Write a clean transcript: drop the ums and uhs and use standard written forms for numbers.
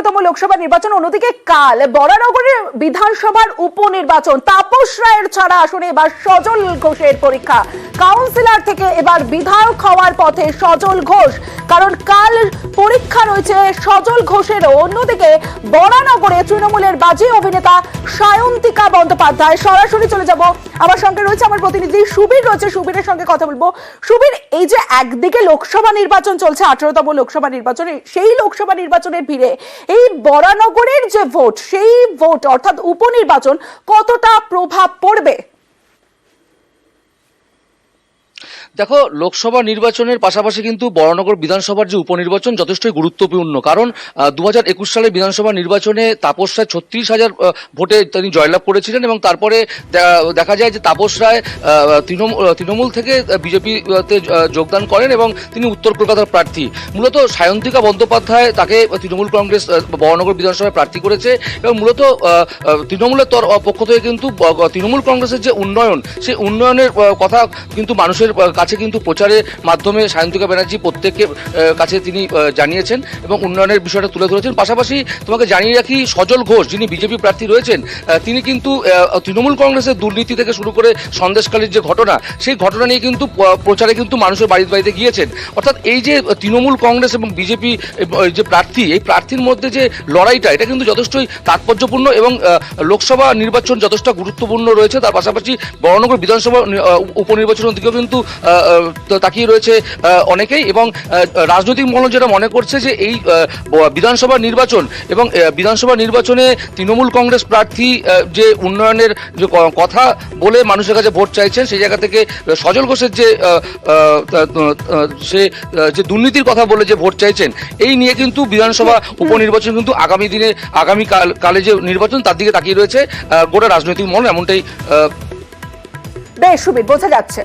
তম লোকসভা নির্বাচন, অন্যদিকে কাল বরানগরের বিধানসভার উপনির্বাচন। তাপস রায়ের ছাড়া আসনে এবার সজল ঘোষের পরীক্ষা। কাউন্সিলর থেকে এবার বিধায়ক হওয়ার পথে সজল ঘোষ, কারণ কাল পরীক্ষা রয়েছে সজল ঘোষেরও। অন্যদিকে বরানগরে তৃণমূলের বাজি অভিনেতা সায়ন্তিকা বন্দ্যোপাধ্যায়। সরাসরি চলে যাব, আমার সঙ্গে রয়েছে আমার প্রতিনিধি সুবীর রয়েছে, সুবীরের সঙ্গে কথা বলবো। সুবীর, এই যে একদিকে লোকসভা নির্বাচন চলছে, 18তম লোকসভা নির্বাচনে, সেই লোকসভা নির্বাচনের ভিড়ে এই বরানগরের যে ভোট, সেই ভোট অর্থাৎ উপনির্বাচন কতটা প্রভাব পড়বে? দেখো, লোকসভা নির্বাচনের পাশাপাশি কিন্তু বরানগর বিধানসভার যে উপনির্বাচন যথেষ্টই গুরুত্বপূর্ণ, কারণ 2021 সালে বিধানসভা নির্বাচনে তাপস রায় 36,000 ভোটে তিনি জয়লাভ করেছিলেন এবং তারপরে দেখা যায় যে তাপস রায় তৃণমূল থেকে বিজেপিতে যোগদান করেন এবং তিনি উত্তর কলকাতার প্রার্থী। মূলত সায়ন্তিকা বন্দ্যোপাধ্যায় তাকে তৃণমূল কংগ্রেস বরানগর বিধানসভায় প্রার্থী করেছে এবং মূলত তৃণমূলের পক্ষ থেকে কিন্তু তৃণমূল কংগ্রেসের যে উন্নয়ন, সেই উন্নয়নের কথা কিন্তু মানুষের কাছে কিন্তু প্রচারের মাধ্যমে সায়ন্তিকা ব্যানার্জি প্রত্যেককে কাছে তিনি জানিয়েছেন এবং উন্নয়নের বিষয়টা তুলে ধরেছেন। পাশাপাশি তোমাকে জানিয়ে রাখি, সজল ঘোষ যিনি বিজেপি প্রার্থী রয়েছেন, তিনি কিন্তু তৃণমূল কংগ্রেসের দুর্নীতি থেকে শুরু করে সন্দেশখালীর যে ঘটনা, সেই ঘটনা নিয়ে কিন্তু প্রচারে কিন্তু মানুষের বাড়িতে বাড়িতে গিয়েছেন। অর্থাৎ এই যে তৃণমূল কংগ্রেস এবং বিজেপি যে প্রার্থী, এই প্রার্থীর মধ্যে যে লড়াইটা, এটা কিন্তু যথেষ্টই তাৎপর্যপূর্ণ এবং লোকসভা নির্বাচন যথেষ্ট গুরুত্বপূর্ণ রয়েছে। তার পাশাপাশি বরানগর বিধানসভা উপনির্বাচনের দিকেও কিন্তু তাকিয়ে রয়েছে অনেকেই এবং রাজনৈতিক মহল যেটা মনে করছে যে এই বিধানসভা নির্বাচন এবং বিধানসভা নির্বাচনে তৃণমূল কংগ্রেস প্রার্থী যে উন্নয়নের যে কথা বলে মানুষের কাছে ভোট চাইছেন, সেই জায়গা থেকে সজল ঘোষের যে দুর্নীতির কথা বলে যে ভোট চাইছেন, এই নিয়ে কিন্তু বিধানসভা উপনির্বাচন কিন্তু আগামী কালে যে নির্বাচন, তার দিকে তাকিয়ে রয়েছে গোটা রাজনৈতিক মহল, এমনটাই বেশ সুবীর, বোঝা যাচ্ছে।